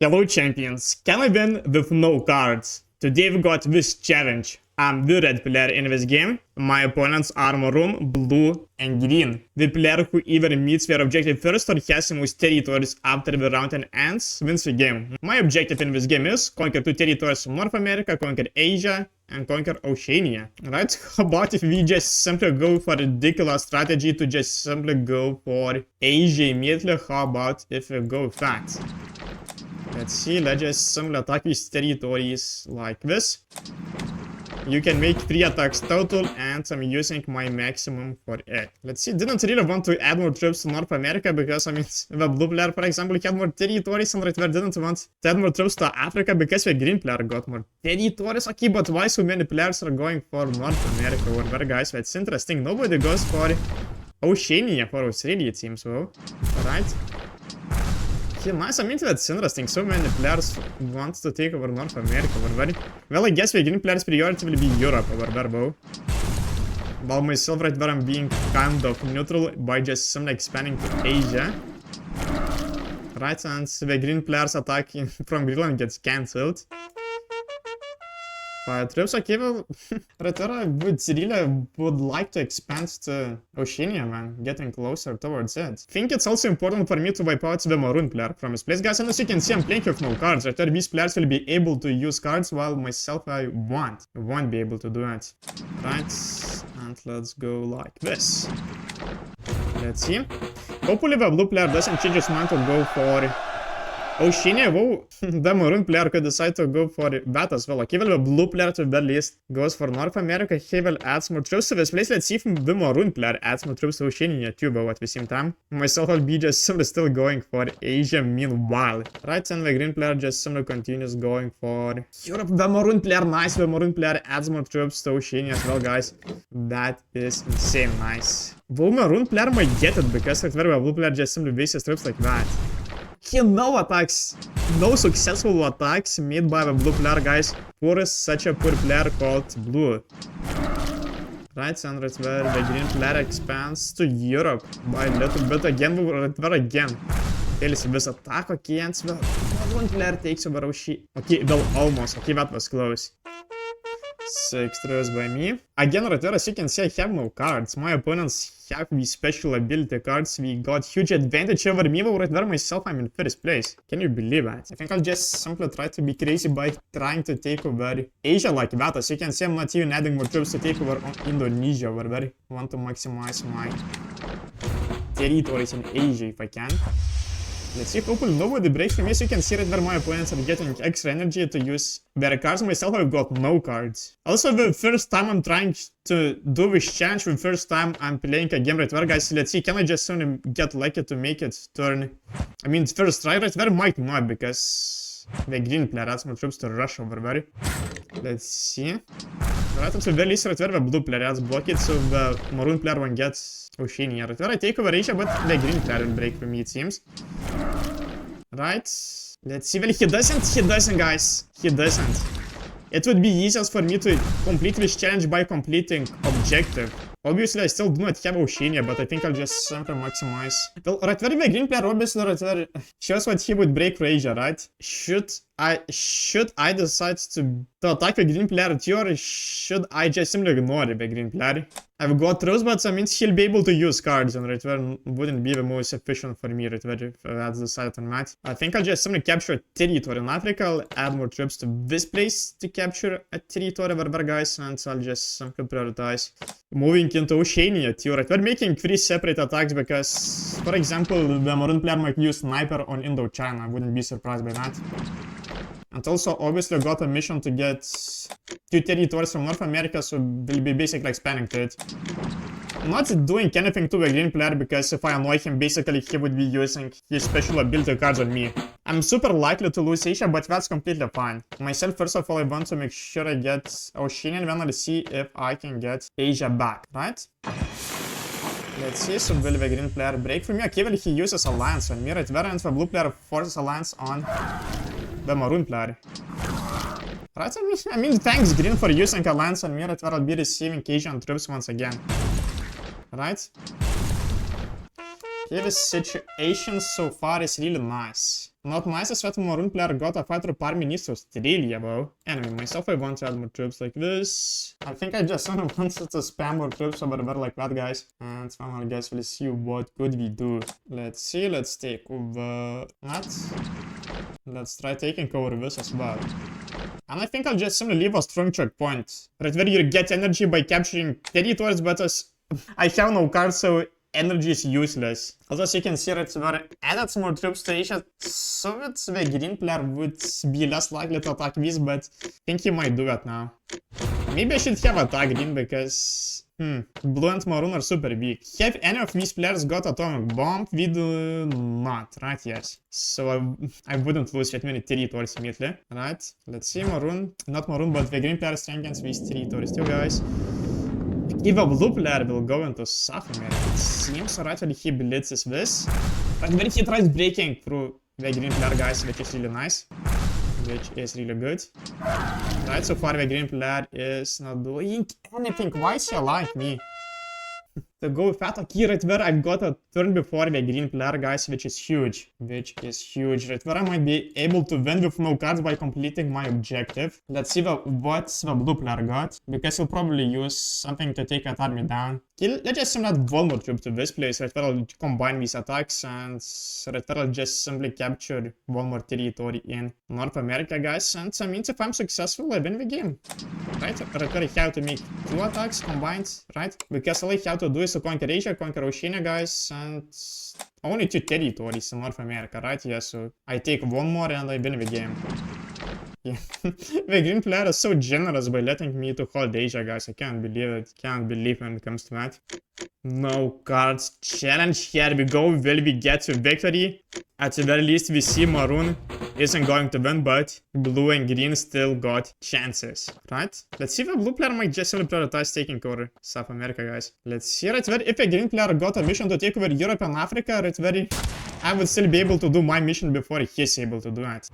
Hello champions, can I win with no cards? Today we got this challenge. I'm the red player in this game. My opponents are maroon, blue and green. The player who either meets their objective first or has the most territories after the round ends wins the game. My objective in this game is conquer 2 territories from North America, conquer Asia and conquer Oceania. Right? How about if we just simply go for a ridiculous strategy to just simply go for Asia immediately? How about if we go with that? Let's see, let's just simply attack these territories like this. You can make 3 attacks total and I'm using my maximum for it. Let's see, didn't really want to add more troops to North America because, I mean, the blue player, for example, had more territories and right there didn't want to add more troops to Africa because the green player got more territories. Okay, but why so many players are going for North America over there, guys? That's interesting. Nobody goes for Oceania for Australia, it seems, well. Alright. Yeah, nice, I mean that's interesting, so many players want to take over North America over there. Well, I guess the green players' priority will be Europe over there, bro. While myself right there I'm being kind of neutral by just simply expanding to Asia. Right, and the green players attacking from Greenland gets cancelled. Troops, okay, well, right there I would like to expand to Oceania, man, getting closer towards it. I think it's also important for me to wipe out the maroon player from his place, guys, and as you can see, I'm playing with no cards. Right there, these players will be able to use cards, while myself, I won't be able to do it. Right, and let's go like this. Let's see. Hopefully the blue player doesn't change his mind to go for Oceania. Whoa, the maroon player could decide to go for that as well. Okay, well, the blue player to the least goes for North America. He will add more troops to this place. Let's see if the maroon player adds more troops to Oceania too, but at the same time, myself will be just simply still going for Asia meanwhile. Right, and the green player just simply continues going for Europe. The maroon player, nice. The maroon player adds more troops to Oceania as well, guys. That is insane nice. The maroon player might get it because like, the blue player just simply wastes troops like that. No attacks, no successful attacks made by the blue player, guys, for such a poor player called blue. Right, and right where the green player expands to Europe by a little bit again, right there again. Fails this attack, okay, and the one player takes over Oceania. Okay, well, almost, okay, that was close. 6 throws by me. Again, right there, as you can see, I have no cards. My opponents have these special ability cards. We got huge advantage over me, but right there myself, I'm in first place. Can you believe that? I think I'll just simply try to be crazy by trying to take over Asia like that. As you can see, I'm not even adding more troops to take over Indonesia over there. I want to maximize my territories in Asia if I can. Let's see, hopefully nobody breaks from me. As you can see right there, my opponents are getting extra energy to use their cards. Myself, I've got no cards. Also, the first time I'm trying to do this challenge, the first time I'm playing a game right there, guys. Let's see, can I just soon get lucky to make it turn? I mean, first try right there might not, because the green player has more troops to rush over there. Let's see. Right, at the very least, right there, the blue player has blocked it, so the maroon player won't get Oceania. Right there, I take over Asia, but the green player will break for me, it seems. Right, let's see. Well, he doesn't, guys. He doesn't. It would be easiest for me to complete this challenge by completing objective. Obviously, I still do not have Oceania, but I think I'll just simply maximize. Well, right there, the green player obviously right there shows what he would break for Asia, right? Should I decide to attack the green player too, or should I just simply ignore the green player? I've got throws, but that means he'll be able to use cards, and right there wouldn't be the most efficient for me right there if that's decided on that. I think I'll just simply capture a territory in Africa. I'll add more troops to this place to capture a territory over there, guys, and I'll just simply prioritize moving into Oceania too, right? We're making 3 separate attacks because, for example, the maroon player might use sniper on Indochina. I wouldn't be surprised by that. And also, obviously, I got a mission to get 2 territories from North America, so we'll be basically expanding to it. I'm not doing anything to the green player because if I annoy him, basically he would be using his special ability cards on me. I'm super likely to lose Asia, but that's completely fine. Myself, first of all, I want to make sure I get Oceania, and then I'll see if I can get Asia back, right? Let's see, so will the green player break for me? Okay, well, he uses alliance on me right there, and the blue player forces alliance on the maroon player. Right, I mean, thanks green for using alliance on me right there. I'll be receiving Asian troops once again. Right? Okay, the situation so far is really nice. Not nice as that Maroon player got a fighter par minutes to Australia, bro. Anyway, myself, I want to add more troops like this. I think I just wanted to spam more troops over there like that, guys. And finally, guys, we'll see what could we do. Let's see, let's take over that. Let's try taking over this as well. And I think I'll just simply leave a strong checkpoint. Right where you get energy by capturing territories, but as I have no cards, so energy is useless. Also, as you can see, right where I added some more troops to Asia, so that the green player would be less likely to attack this, but I think he might do that now. Maybe I should have attacked green because blue and maroon are super weak. Have any of these players got atomic bomb? We do not, right? Yes. So I wouldn't lose that many territories immediately, right? Let's see, maroon, not maroon, but the green player strengthens these territories too, guys. If a blue player will go into South America, it seems right when he blitzes this. But when he tries breaking through the green player, guys, which is really nice. Which is really good. Right, so far the green player is not doing anything. Why is he like me? To go with that, okay, right where I've got a turn before the green player, guys, which is huge. Right where I might be able to win with no cards by completing my objective. Let's see what the blue player got, because he'll probably use something to take that army down. Okay, let's just send that one more troop to this place, right where I'll combine these attacks, and right where I'll just simply capture one more territory in North America, guys, and that means if I'm successful, I win the game. Right where I have to make 2 attacks combined, right? Because all I have to do is to conquer Asia, conquer Oceania, guys, and only 2 territories in North America, right? Yeah, so I take 1 more and I win the game. Yeah. The green player is so generous by letting me to hold Asia, guys. I can't believe it. Can't believe when it comes to that. No cards challenge. Here we go. Will we get to victory? At the very least, we see maroon isn't going to win, but blue and green still got chances, right? Let's see if a blue player might just simply prioritize taking over South America, guys. Let's see right where if a green player got a mission to take over Europe and Africa, right where I would still be able to do my mission before he's able to do that.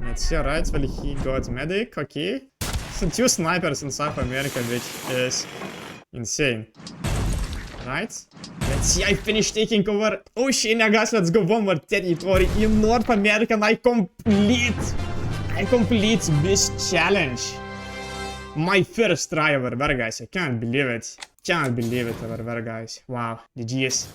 Let's see, right, well, he got medic, okay. So 2 snipers in South America, which is insane. Right? Let's see, I finished taking over Oceania, guys. Let's go 1 more territory in North America, and I complete this challenge. My first try over there, guys. I can't believe it. Can't believe it over there, guys. Wow, GG's.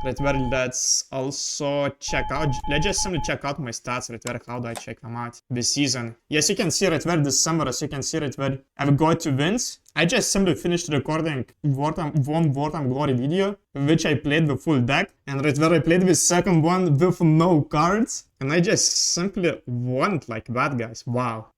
Right where let's also check out, let's just simply check out my stats right where, how do I check them out this season. Yes, you can see right where this summer, as you can see right where I've got 2 wins. I just simply finished recording Wartime Glory video, which I played the full deck, and right where I played the second one with no cards, and I just simply won like that, guys. Wow.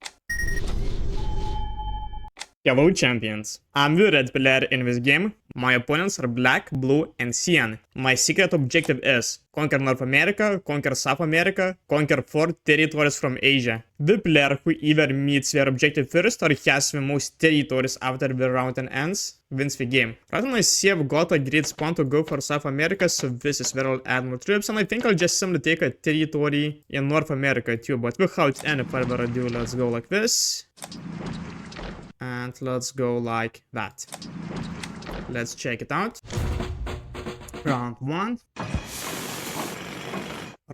Hello champions, I'm the red player in this game. My opponents are black, blue and cyan. My secret objective is conquer North America, conquer South America, conquer 4 territories from Asia. The player who either meets their objective first or has the most territories after the round ends wins the game. Right now I see I've got a great spawn to go for South America, so this is where I'll add more troops, and I think I'll just simply take a territory in North America too, but without any further ado, let's go like this. And let's go like that. Let's check it out. Round 1.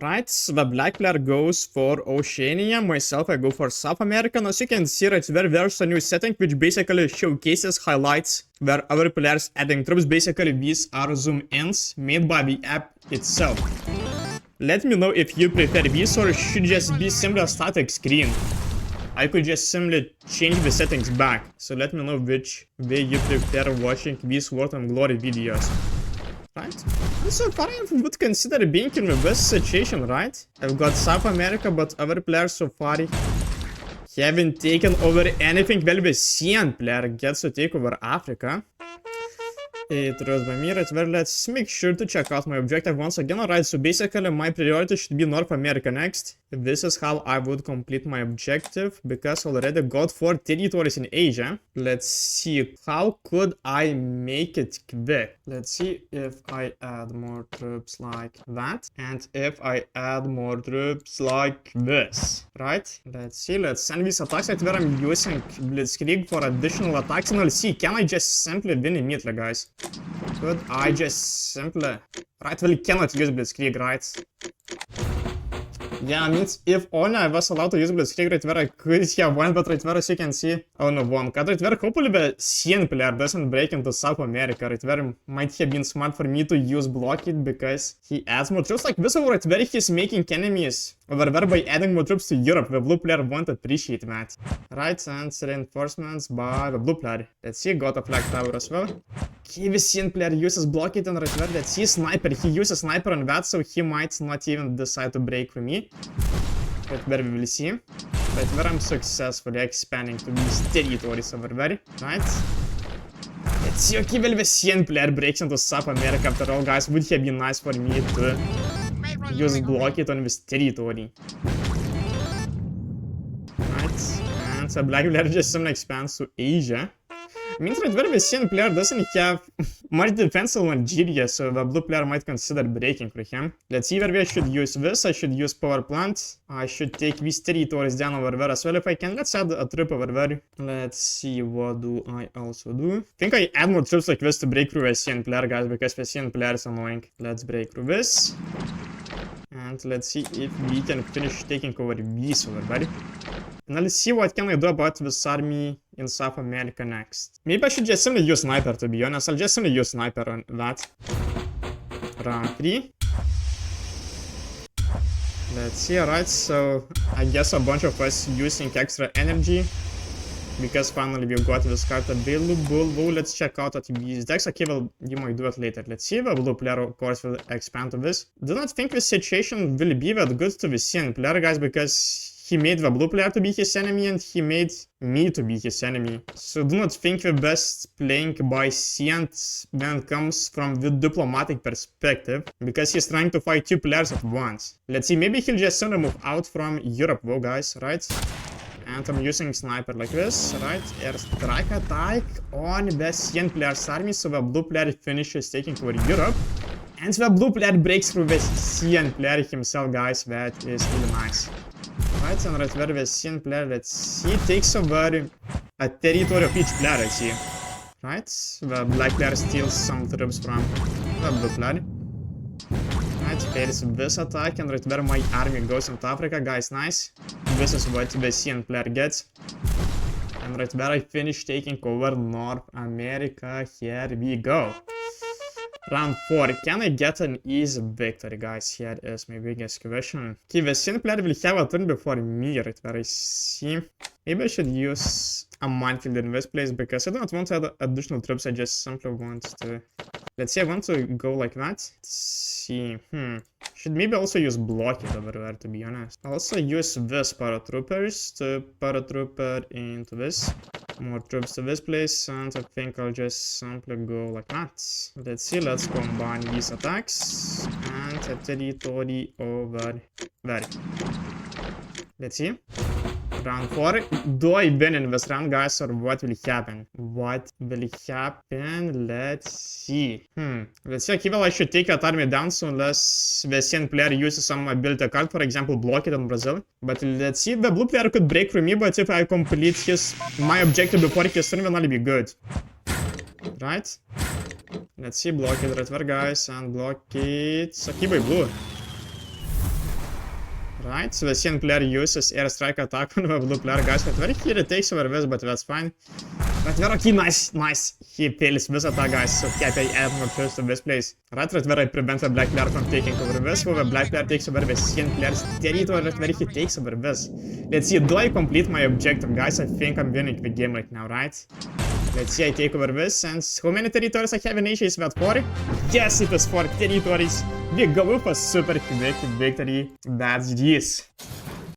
Right, so the black player goes for Oceania, myself I go for South America, and as you can see right there's a new setting which basically showcases highlights where other players adding troops. Basically these are zoom-ins made by the app itself. Let me know if you prefer this or should just be simply a static screen. I could just simply change the settings back, so let me know which way you prefer watching these Wartime Glory videos. Right? And so far I would consider being in the best situation, right? I've got South America, but other players so far haven't taken over anything. Well, the cyan player gets to take over Africa. It was by me right where let's make sure to check out my objective once again. Alright, so basically my priority should be North America next. This is how I would complete my objective, because I already got 4 territories in Asia. Let's see, how could I make it quick? Let's see if I add more troops like that, and if I add more troops like this. Right? Let's see, let's send these attacks right where I'm using Blitzkrieg for additional attacks, and I'll see, can I just simply win immediately, guys? Could I just simply... Right, well, you cannot use Blitzkrieg, right? Yeah, means if only I was allowed to use Blitzkrieg right where I could have won, but right where as you can see... Oh no, won. Cut right where hopefully the CN player doesn't break into South America, right where might have been smart for me to use Blockade because he adds more troops like this over right where he's making enemies over there by adding more troops to Europe. The blue player won't appreciate that. Right, and reinforcements by the blue player. Let's see, got a flag tower as well. Okay, the CN player uses Blockade and right where let's see Sniper. He uses Sniper on that, so he might not even decide to break for me. Right where we will see. Right where I'm successfully expanding to these territories over there. Right. Let's see, okay, well the CN player breaks into South America after all, guys. Would have been nice for me to use Blockade on this territory. Right. And so black player just simply expands to Asia. Means right where the CN player doesn't have much defense on Algeria, so the blue player might consider breaking for him. Let's see where we should use this. I should use power plant. I should take these territories down over there as well if I can. Let's add a troop over there. Let's see, what do I also do? I think I add more troops like this to break through the CN player, guys, because the CN player is annoying. Let's break through this. And let's see if we can finish taking over these over there. And let's see what can I do about this army in South America next. Maybe I should just simply use Sniper, to be honest. I'll just simply use Sniper on that. Round 3. Let's see, alright, so I guess a bunch of us using extra energy. Because finally we've got this card available. Well, let's check out what these decks. Okay, well, you might do it later. Let's see. The blue player, of course, will expand to this. Do not think this situation will be that good to the CN player, guys, because he made the blue player to be his enemy and he made me to be his enemy. So do not think the best playing by CN when it comes from the diplomatic perspective, because he's trying to fight 2 players at once. Let's see, maybe he'll just simply move out from Europe, though, guys, right? And I'm using Sniper like this, right? Airstrike attack on the CN player's army, so the blue player finishes taking over Europe. And the blue player breaks through the CN player himself, guys. That is really nice. Right, and right where the CN player, let's see, takes over a territory of each player, let's see. Right, the black player steals some troops from the blue player. Right, fails this attack, and right where my army goes into Africa, guys, nice. This is what the CN player gets. And right where I finish taking over North America, here we go. Round 4. Can I get an easy victory, guys? Here is my biggest question. Okay, the CN player will have a turn before me, right where I see. Maybe I should use a minefield in this place because I don't want to add additional troops. I just simply want to... Let's see, I want to go like that. Let's see. Should maybe also use Blockade over there, to be honest. I'll also use this paratroopers to paratrooper into this. More troops to this place, and I think I'll just simply go like that. Let's see, let's combine these attacks and a territory over there. Let's see. Round 4. Do I win in this round, guys, or what will happen? What will happen? Let's see. Let's see. Okay, well, I should take that army down, so unless the CN player uses some ability card, for example, Blockade on Brazil. But let's see. The blue player could break through me, but if I complete my objective before his turn, then I'll be good. Right? Let's see. Blockade right there, guys, and Blockade. Okay, by blue. Right, so the CN player uses airstrike attack on the blue player, guys. But very here it takes over this, but that's fine. Right where, okay, nice. He fails this attack, guys. So okay, I add more troops to this place. Right where I prevent the black player from taking over this, so the black player takes over the CN player's territory, right where he takes over this. Let's see, do I complete my objective, guys? I think I'm winning the game right now, right? Let's see, I take over this, and how many territories I have in Asia? Is that 4? Yes, it is 4 territories. We go with a super quick victory. That's this.